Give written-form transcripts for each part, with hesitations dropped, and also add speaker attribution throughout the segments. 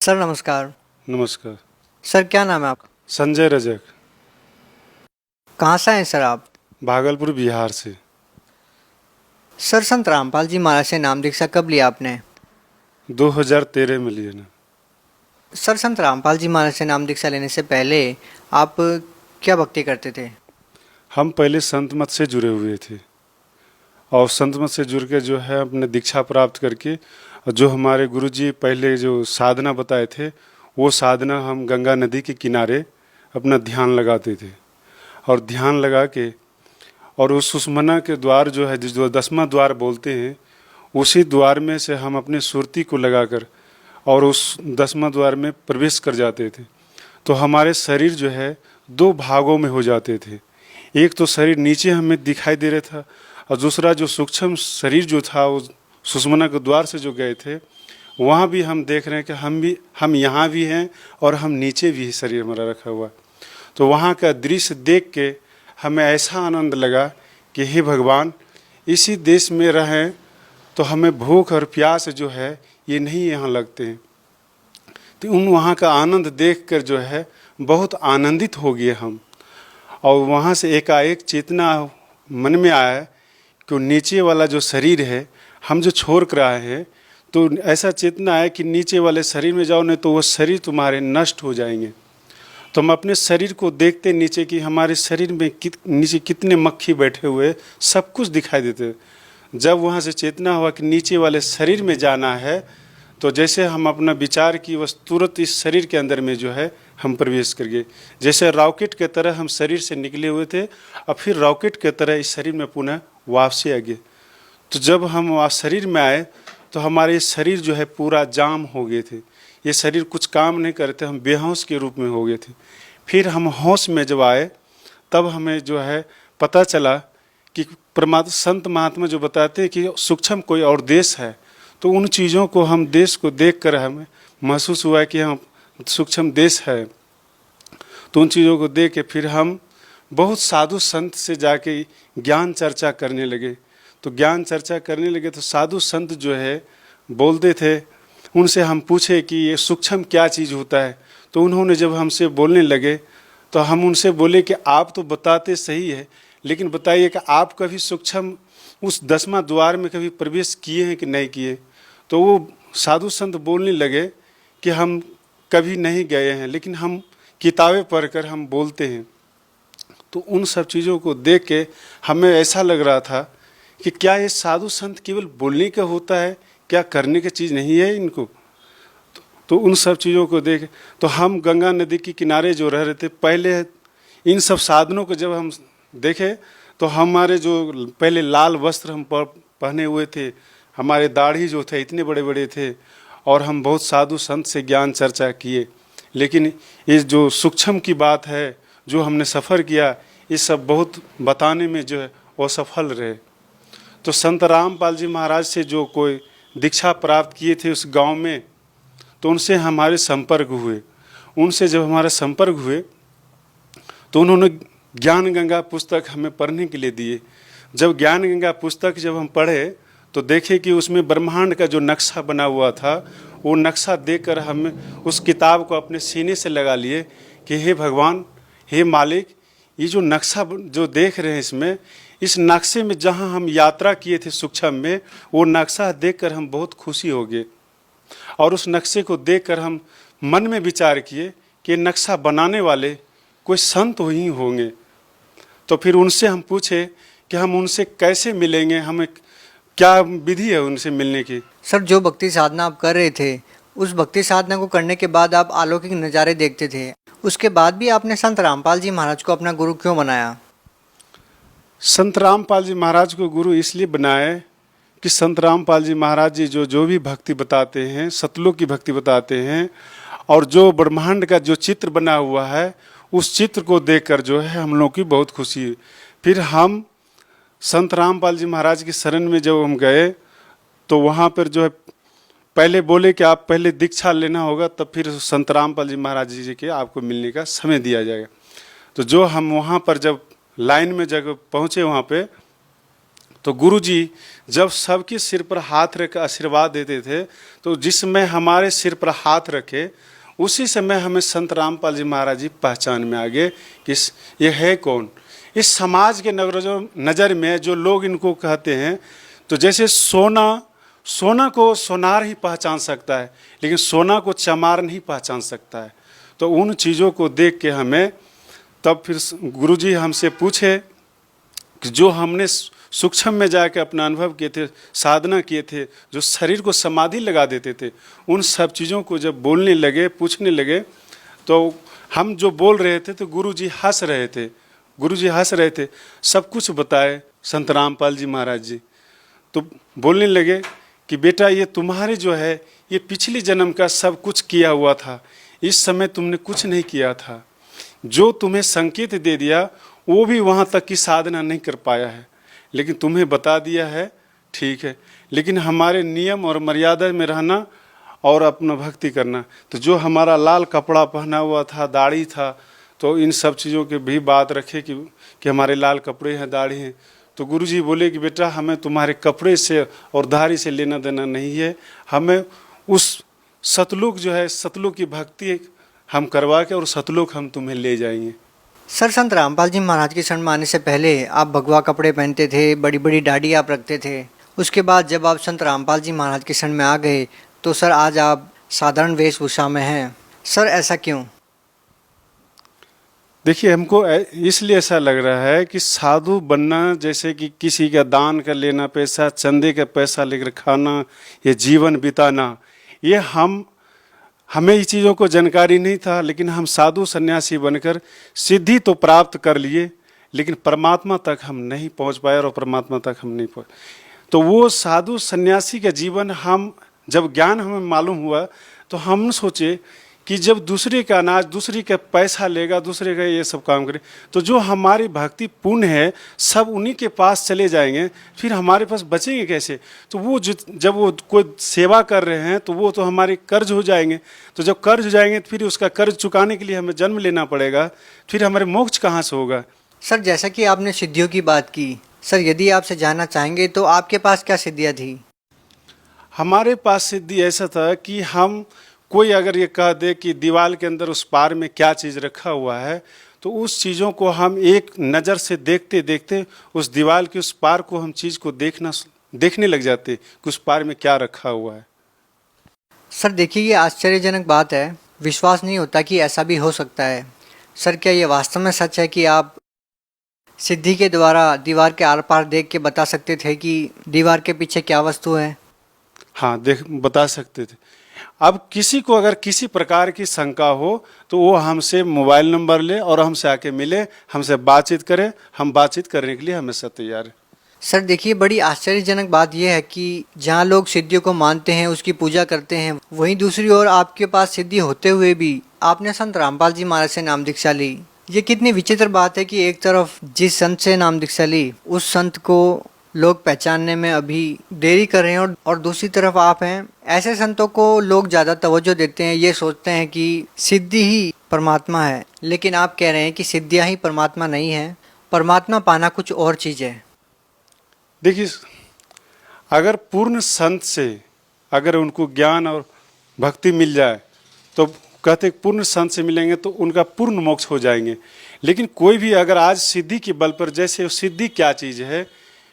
Speaker 1: Sir नमस्कार।
Speaker 2: नमस्कार।
Speaker 1: Sir क्या नाम है आपका?
Speaker 2: संजय रजक।
Speaker 1: कहाँ से हैं सर आप?
Speaker 2: भागलपुर बिहार से।
Speaker 1: सर संत रामपाल जी महाराज से नाम दीक्षा कब लिया आपने?
Speaker 2: 2013 में लिए ना।
Speaker 1: सर संत रामपाल जी महाराज से नाम दीक्षा लेने से पहले आप क्या भक्ति करते थे?
Speaker 2: हम पहले संत मत से जुड़े हुए थे और संत मत से जुड़ के जो है अपने दीक्षा प्राप्त करके और जो हमारे गुरुजी पहले जो साधना बताए थे वो साधना हम गंगा नदी के किनारे अपना ध्यान लगाते थे और ध्यान लगा के और उस सुषमना के द्वार जो है जो 10वां द्वार बोलते हैं उसी द्वार में से हम अपने सुरती को लगाकर और उस 10वां द्वार में प्रवेश कर जाते थे। तो हमारे शरीर जो है दो भागों में हो जाते थे। एक तो शरीर नीचे हमें दिखाई दे रहा था और दूसरा जो सूक्ष्म शरीर जो था वो सुषमना के द्वार से जो गए थे वहाँ भी हम देख रहे हैं कि हम यहाँ भी हैं और हम नीचे भी शरीर हमारा रखा हुआ। तो वहाँ का दृश्य देख के हमें ऐसा आनंद लगा कि हे भगवान इसी देश में रहें तो हमें भूख और प्यास जो है ये नहीं यहाँ लगते हैं। तो उन वहाँ का आनंद देखकर जो है बहुत आनंदित हो गए हम और वहाँ से एकाएक चेतना मन में आया कि नीचे वाला जो शरीर है हम जो छोड़ कर आए हैं तो ऐसा चेतना है कि नीचे वाले शरीर में जाओ नहीं तो वो शरीर तुम्हारे नष्ट हो जाएंगे। तो हम अपने शरीर को देखते नीचे कि हमारे शरीर में नीचे कितने मक्खी बैठे हुए सब कुछ दिखाई देते। जब वहाँ से चेतना हुआ कि नीचे वाले शरीर में जाना है तो जैसे हम अपना विचार की बस तुरंत इस शरीर के अंदर में जो है हम प्रवेश कर गए। जैसे रॉकेट के तरह हम शरीर से निकले हुए थे और फिर रॉकेट के तरह इस शरीर में पुनः वापसी आ गए। तो जब हम वहाँ शरीर में आए तो हमारे शरीर जो है पूरा जाम हो गए थे। ये शरीर कुछ काम नहीं करते, हम बेहोश के रूप में हो गए थे। फिर हम होश में जब आए तब हमें जो है पता चला कि परमात्मा संत महात्मा जो बताते हैं कि सूक्ष्म कोई और देश है। तो उन चीज़ों को हम देश को देखकर हमें महसूस हुआ कि हम सूक्ष्म देश है। तो उन चीज़ों को देख के फिर हम बहुत साधु संत से जाके ज्ञान चर्चा करने लगे। तो ज्ञान चर्चा करने लगे तो साधु संत जो है बोलते थे, उनसे हम पूछे कि ये सूक्ष्म क्या चीज़ होता है। तो उन्होंने जब हमसे बोलने लगे तो हम उनसे बोले कि आप तो बताते सही है लेकिन बताइए कि आप कभी सूक्ष्म उस 10वां द्वार में कभी प्रवेश किए हैं कि नहीं किए। तो वो साधु संत बोलने लगे कि हम कभी नहीं गए हैं लेकिन हम किताबें पढ़कर हम बोलते हैं। तो उन सब चीज़ों को देख के हमें ऐसा लग रहा था कि क्या ये साधु संत केवल बोलने का होता है, क्या करने की चीज़ नहीं है इनको। तो उन सब चीज़ों को देख तो हम गंगा नदी के किनारे जो रह रहे थे पहले इन सब साधनों को जब हम देखे तो हमारे जो पहले लाल वस्त्र हम पहने हुए थे, हमारे दाढ़ी जो थे इतने बड़े बड़े थे और हम बहुत साधु संत से ज्ञान चर्चा किए। लेकिन ये जो सूक्ष्म की बात है जो हमने सफ़र किया ये सब बहुत बताने में जो है वो सफल रहे। तो संत रामपाल जी महाराज से जो कोई दीक्षा प्राप्त किए थे उस गांव में तो उनसे हमारे संपर्क हुए। उनसे जब हमारा संपर्क हुए तो उन्होंने ज्ञान गंगा पुस्तक हमें पढ़ने के लिए दिए। जब ज्ञान गंगा पुस्तक जब हम पढ़े तो देखे कि उसमें ब्रह्मांड का जो नक्शा बना हुआ था वो नक्शा देखकर हम उस किताब को अपने सीने से लगा लिए कि हे भगवान, हे मालिक, ये जो नक्शा जो देख रहे हैं इसमें इस नक्शे में जहाँ हम यात्रा किए थे सूक्ष्म में वो नक्शा देखकर हम बहुत खुशी हो गए और उस नक्शे को देखकर हम मन में विचार किए कि नक्शा बनाने वाले कोई संत ही होंगे। तो फिर उनसे हम पूछे कि हम उनसे कैसे मिलेंगे, हमें क्या विधि है उनसे मिलने की।
Speaker 1: सर जो भक्ति साधना आप कर रहे थे उस भक्ति साधना को करने के बाद आप अलौकिक नज़ारे देखते थे, उसके बाद भी आपने संत रामपाल जी महाराज को अपना गुरु क्यों बनाया?
Speaker 2: संत रामपाल जी महाराज को गुरु इसलिए बनाए कि संत रामपाल जी महाराज जी जो भी भक्ति बताते हैं सतलोक की भक्ति बताते हैं और जो ब्रह्मांड का जो चित्र बना हुआ है उस चित्र को देखकर जो है हम लोग की बहुत खुशी हुई। फिर हम संत रामपाल जी महाराज की शरण में जब हम गए तो वहाँ पर जो है पहले बोले कि आप पहले दीक्षा लेना होगा तब फिर संत रामपाल जी महाराज जी के आपको मिलने का समय दिया जाएगा। तो जो हम वहाँ पर जब लाइन में जब पहुँचे वहाँ पे तो गुरुजी जब सबके सिर पर हाथ रख आशीर्वाद देते थे, तो जिस समय हमारे सिर पर हाथ रखे उसी समय हमें संत रामपाल जी महाराज जी पहचान में आ गए कि ये है कौन। इस समाज के नज़र में जो लोग इनको कहते हैं, तो जैसे सोना को सोनार ही पहचान सकता है, लेकिन सोना को चमार नहीं पहचान सकता है। तो उन चीज़ों को देख के हमें तब फिर गुरुजी हमसे पूछे कि जो हमने सूक्ष्म में जाकर अपना अनुभव किए थे, साधना किए थे, जो शरीर को समाधि लगा देते थे, उन सब चीज़ों को जब बोलने लगे, पूछने लगे, तो हम जो बोल रहे थे तो गुरुजी हंस रहे थे। गुरुजी हंस रहे थे, सब कुछ बताए संत रामपाल जी महाराज जी। तो बोलने लगे कि बेटा ये तुम्हारे जो है ये पिछले जन्म का सब कुछ किया हुआ था, इस समय तुमने कुछ नहीं किया था। जो तुम्हें संकेत दे दिया वो भी वहाँ तक की साधना नहीं कर पाया है, लेकिन तुम्हें बता दिया है, ठीक है। लेकिन हमारे नियम और मर्यादा में रहना और अपना भक्ति करना। तो जो हमारा लाल कपड़ा पहना हुआ था, दाढ़ी था, तो इन सब चीज़ों के भी बात रखे कि हमारे लाल कपड़े हैं, दाढ़ी हैं। तो गुरुजी बोले कि बेटा हमें तुम्हारे कपड़े से और दाढ़ी से लेना देना नहीं है, हमें उस सतलुक जो है, सतलुक की भक्ति हम करवा के और सतलुक हम तुम्हें ले जाएंगे।
Speaker 1: सर, संत रामपाल जी महाराज के शरण में आने से पहले आप भगवा कपड़े पहनते थे, बड़ी बड़ी दाढ़ी आप रखते थे। उसके बाद जब आप संत रामपाल जी महाराज के शरण में आ गए तो सर आज आप साधारण वेशभूषा में हैं। सर ऐसा क्यों?
Speaker 2: देखिए, हमको इसलिए ऐसा लग रहा है कि साधु बनना जैसे कि किसी का दान का लेना पैसा, चंदे का पैसा लेकर खाना, ये जीवन बिताना, ये हमें इस चीज़ों को जानकारी नहीं था। लेकिन हम साधु सन्यासी बनकर सिद्धि तो प्राप्त कर लिए, लेकिन परमात्मा तक हम नहीं पहुंच पाए और परमात्मा तक हम नहीं पहुंच। तो वो साधु सन्यासी का जीवन हम जब ज्ञान हमें मालूम हुआ तो हम सोचे कि जब दूसरे का अनाज, दूसरे का पैसा लेगा, दूसरे का ये सब काम करे, तो जो हमारी भक्ति पुण्य है सब उन्हीं के पास चले जाएंगे, फिर हमारे पास बचेंगे कैसे? तो वो जब वो कोई सेवा कर रहे हैं तो वो तो हमारे कर्ज हो जाएंगे। तो जब कर्ज हो जाएंगे तो फिर उसका कर्ज चुकाने के लिए हमें जन्म लेना पड़ेगा, फिर हमारे मोक्ष कहाँ से होगा?
Speaker 1: सर जैसा कि आपने सिद्धियों की बात की, सर यदि आपसे जानना चाहेंगे तो आपके पास क्या सिद्धियाँ थी?
Speaker 2: हमारे पास सिद्धि ऐसा था कि हम कोई अगर ये कह दे कि दीवार के अंदर उस पार में क्या चीज़ रखा हुआ है, तो उस चीज़ों को हम एक नज़र से देखते देखते उस दीवार के उस पार को हम चीज़ को देखने लग जाते कि उस पार में क्या रखा हुआ है।
Speaker 1: सर देखिए, ये आश्चर्यजनक बात है, विश्वास नहीं होता कि ऐसा भी हो सकता है। सर क्या ये वास्तव में सच है कि आप सिद्धि के द्वारा दीवार के आर पार देख के बता सकते थे कि दीवार के पीछे क्या वस्तु है?
Speaker 2: हाँ, बता सकते थे। अब किसी को अगर किसी प्रकार की शंका हो तो वो हमसे मोबाइल नंबर ले और हमसे आके मिले, हमसे बातचीत करे, हम बातचीत करने के लिए हमेशा तैयार है।
Speaker 1: सर देखिए, बड़ी आश्चर्यजनक बात यह है कि जहाँ लोग सिद्धियों को मानते हैं, उसकी पूजा करते हैं, वहीं दूसरी ओर आपके पास सिद्धि होते हुए भी आपने संत रामपाल जी महाराज से नाम दीक्षा ली। ये कितनी विचित्र बात है कि एक तरफ जिस संत से नाम दीक्षा ली उस संत को लोग पहचानने में अभी देरी कर रहे हैं, और दूसरी तरफ आप हैं। ऐसे संतों को लोग ज़्यादा तवज्जो देते हैं, ये सोचते हैं कि सिद्धि ही परमात्मा है, लेकिन आप कह रहे हैं कि सिद्धियाँ ही परमात्मा नहीं है, परमात्मा पाना कुछ और चीज़ है।
Speaker 2: देखिए, अगर पूर्ण संत से अगर उनको ज्ञान और भक्ति मिल जाए तो कहते पूर्ण संत से मिलेंगे तो उनका पूर्ण मोक्ष हो जाएंगे। लेकिन कोई भी अगर आज सिद्धि के बल पर, जैसे सिद्धि क्या चीज़ है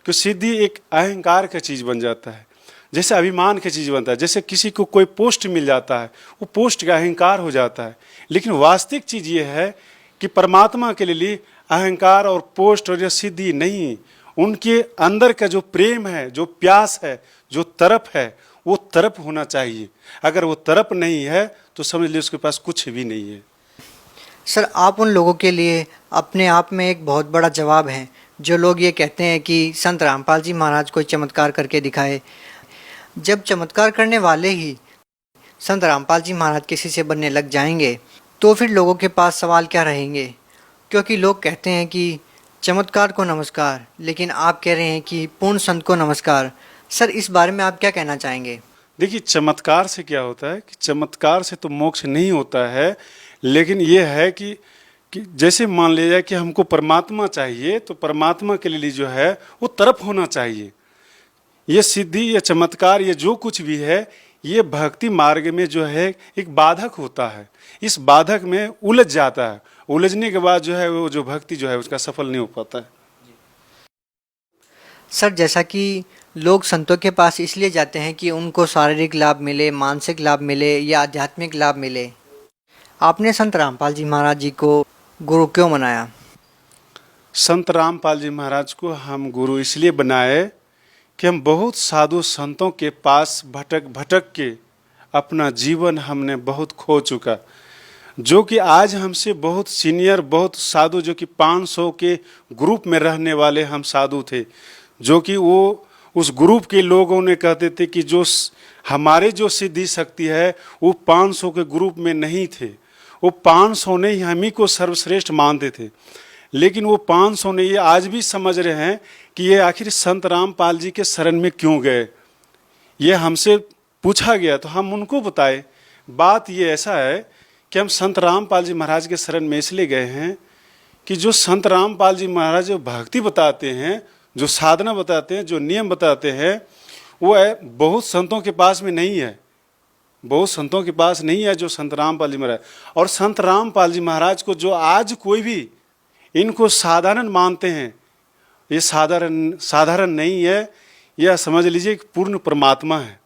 Speaker 2: कि सिद्धि एक अहंकार का चीज़ बन जाता है, जैसे अभिमान की चीज़ बनता है। जैसे किसी को कोई पोस्ट मिल जाता है, वो पोस्ट का अहंकार हो जाता है। लेकिन वास्तविक चीज़ ये है कि परमात्मा के लिए अहंकार और पोस्ट और सिद्धि नहीं, उनके अंदर का जो प्रेम है, जो प्यास है, जो तरफ है, वो तरफ होना चाहिए। अगर वो तरफ नहीं है तो समझ लीजिए उसके पास कुछ भी नहीं है।
Speaker 1: सर आप उन लोगों के लिए अपने आप में एक बहुत बड़ा जवाब हैं जो लोग ये कहते हैं कि संत रामपाल जी महाराज कोई चमत्कार करके दिखाए। जब चमत्कार करने वाले ही संत रामपाल जी महाराज किसी से बनने लग जाएंगे तो फिर लोगों के पास सवाल क्या रहेंगे? क्योंकि लोग कहते हैं कि चमत्कार को नमस्कार, लेकिन आप कह रहे हैं कि पूर्ण संत को नमस्कार। सर इस बारे में आप क्या कहना चाहेंगे?
Speaker 2: देखिए, चमत्कार से क्या होता है कि चमत्कार से तो मोक्ष नहीं होता है, लेकिन ये है कि कि जैसे मान लिया जाए कि हमको परमात्मा चाहिए, तो परमात्मा के लिए जो है वो तरफ होना चाहिए। ये सिद्धि, ये चमत्कार, ये जो कुछ भी है, ये भक्ति मार्ग में जो है एक बाधक होता है। इस बाधक में उलझ जाता है, उलझने के बाद जो है वो जो भक्ति जो है उसका सफल नहीं हो पाता है।
Speaker 1: सर, जैसा कि लोग संतों के पास इसलिए जाते हैं कि उनको शारीरिक लाभ मिले, मानसिक लाभ मिले या आध्यात्मिक लाभ मिले, आपने संत रामपाल जी महाराज जी को गुरु क्यों बनाया?
Speaker 2: संत रामपाल जी महाराज को हम गुरु इसलिए बनाए कि हम बहुत साधु संतों के पास भटक भटक के अपना जीवन हमने बहुत खो चुका। जो कि आज हमसे बहुत सीनियर, बहुत साधु, जो कि 500 के ग्रुप में रहने वाले हम साधु थे, जो कि वो उस ग्रुप के लोगों ने कहते थे कि जो हमारे जो सिद्धि शक्ति है वो 500 के ग्रुप में नहीं थे। वो 500 ने ही हम ही को सर्वश्रेष्ठ मानते थे। लेकिन वो 500 ने ये आज भी समझ रहे हैं कि ये आखिर संत रामपाल जी के शरण में क्यों गए। ये हमसे पूछा गया तो हम उनको बताए। बात ये ऐसा है कि हम संत रामपाल जी महाराज के शरण में इसलिए गए हैं कि जो संत रामपाल जी महाराज जो भक्ति बताते हैं, जो साधना बताते हैं, जो नियम बताते हैं, वो है बहुत संतों के पास में नहीं है। बहुत संतों के पास नहीं है जो संत रामपाल जी महाराज। और संत रामपाल जी महाराज को जो आज कोई भी इनको साधारण मानते हैं, ये साधारण नहीं है, यह समझ लीजिए कि पूर्ण परमात्मा है।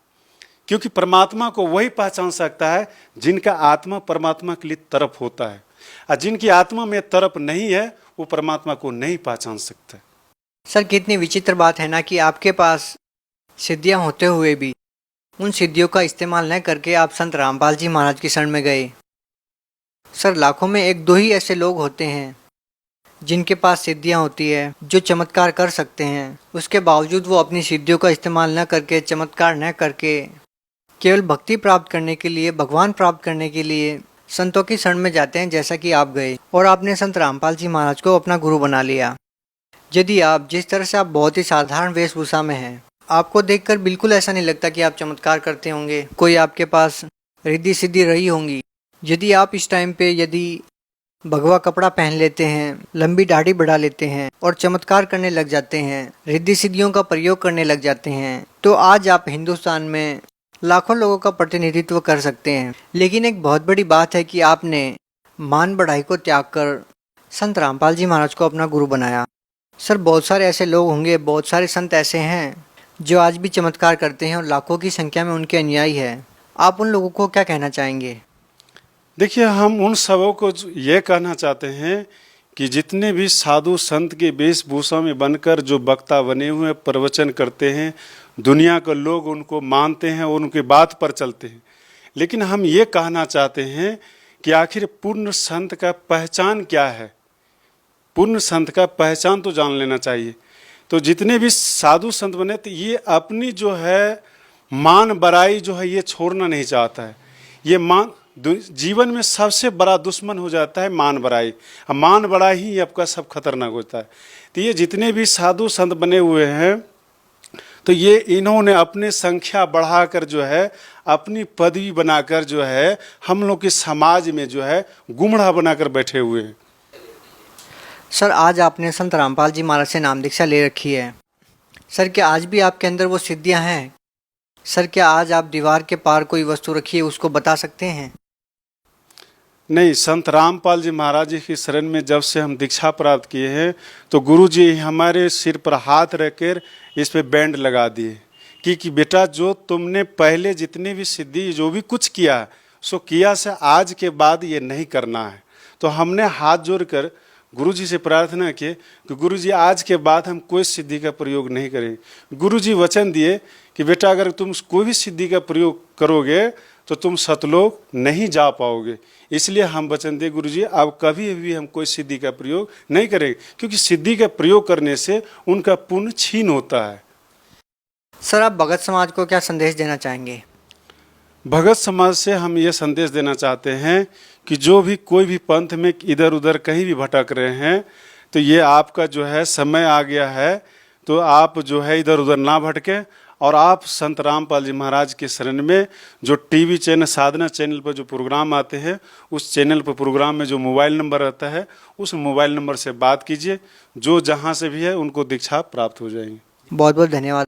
Speaker 2: क्योंकि परमात्मा को वही पहचान सकता है जिनका आत्मा परमात्मा के लिए तरफ होता है, और जिनकी आत्मा में तरफ नहीं है वो परमात्मा को नहीं पहचान सकता।
Speaker 1: सर, कितनी विचित्र बात है ना कि आपके पास सिद्धियां होते हुए भी उन सिद्धियों का इस्तेमाल न करके आप संत रामपाल जी महाराज की शरण में गए। सर, लाखों में एक दो ही ऐसे लोग होते हैं जिनके पास सिद्धियां होती है, जो चमत्कार कर सकते हैं। उसके बावजूद वो अपनी सिद्धियों का इस्तेमाल न करके, चमत्कार न करके, केवल भक्ति प्राप्त करने के लिए, भगवान प्राप्त करने के लिए संतों की शरण में जाते हैं, जैसा कि आप गए और आपने संत रामपाल जी महाराज को अपना गुरु बना लिया। यदि आप जिस तरह से आप बहुत ही साधारण वेशभूषा में हैं, आपको देखकर बिल्कुल ऐसा नहीं लगता कि आप चमत्कार करते होंगे, कोई आपके पास रिद्धि सिद्धि रही होंगी। यदि आप इस टाइम पे यदि भगवा कपड़ा पहन लेते हैं, लंबी दाढ़ी बढ़ा लेते हैं और चमत्कार करने लग जाते हैं, रिद्धि सिद्धियों का प्रयोग करने लग जाते हैं, तो आज आप हिंदुस्तान में लाखों लोगों का प्रतिनिधित्व कर सकते हैं। लेकिन एक बहुत बड़ी बात है कि आपने मान बढ़ाई को त्याग कर संत रामपाल जी महाराज को अपना गुरु बनाया। सर, बहुत सारे ऐसे लोग होंगे, बहुत सारे संत ऐसे हैं जो आज भी चमत्कार करते हैं और लाखों की संख्या में उनके अनुयायी है। आप उन लोगों को क्या कहना चाहेंगे?
Speaker 2: देखिए, हम उन सबों को ये कहना चाहते हैं कि जितने भी साधु संत के वेशभूषा में बनकर जो वक्ता बने हुए प्रवचन करते हैं, दुनिया के लोग उनको मानते हैं और उनके बात पर चलते हैं। लेकिन हम ये कहना चाहते हैं कि आखिर पूर्ण संत का पहचान क्या है। पूर्ण संत का पहचान तो जान लेना चाहिए। तो जितने भी साधु संत बने, तो ये अपनी जो है मान बड़ाई जो है ये छोड़ना नहीं चाहता है। ये जीवन में सबसे बड़ा दुश्मन हो जाता है मान बड़ाई। मान बड़ाई ही आपका सब खतरनाक होता है। तो ये जितने भी साधु संत बने हुए हैं, तो ये इन्होंने अपने संख्या बढ़ाकर जो है, अपनी पदवी बनाकर जो है, हम लोग के समाज में जो है गुमड़ा बनाकर बैठे हुए हैं।
Speaker 1: सर, आज आपने संत रामपाल जी महाराज से नाम दीक्षा ले रखी है। सर, क्या आज भी आपके अंदर वो सिद्धियां हैं? सर, क्या आज आप दीवार के पार कोई वस्तु रखी है उसको बता सकते हैं?
Speaker 2: नहीं, संत रामपाल जी महाराज जी की शरण में जब से हम दीक्षा प्राप्त किए हैं, तो गुरु जी हमारे सिर पर हाथ रखकर इस पे बैंड लगा दिए कि बेटा, जो तुमने पहले जितनी भी सिद्धि जो भी कुछ किया सो किया से आज के बाद ये नहीं करना है। तो हमने हाथ जोड़कर गुरु जी से प्रार्थना की कि गुरु जी आज के बाद हम कोई सिद्धि का प्रयोग नहीं करेंगे। गुरु जी वचन दिए कि बेटा, अगर तुम कोई भी सिद्धि का प्रयोग करोगे तो तुम सतलोक नहीं जा पाओगे। इसलिए हम वचन दिए गुरु जी, अब कभी भी हम कोई सिद्धि का प्रयोग नहीं करेंगे, क्योंकि सिद्धि का प्रयोग करने से उनका पुण्य छीन होता है।
Speaker 1: सर, आप भगत समाज को क्या संदेश देना चाहेंगे?
Speaker 2: भगत समाज से हम ये संदेश देना चाहते हैं कि जो भी कोई भी पंथ में इधर उधर कहीं भी भटक रहे हैं, तो ये आपका जो है समय आ गया है, तो आप जो है इधर उधर ना भटके और आप संत रामपाल जी महाराज के शरण में जो टीवी चैनल साधना चैनल पर जो प्रोग्राम आते हैं, उस चैनल पर प्रोग्राम में जो मोबाइल नंबर रहता है, उस मोबाइल नंबर से बात कीजिए। जो जहाँ से भी है उनको दीक्षा प्राप्त हो जाएंगी।
Speaker 1: बहुत बहुत धन्यवाद।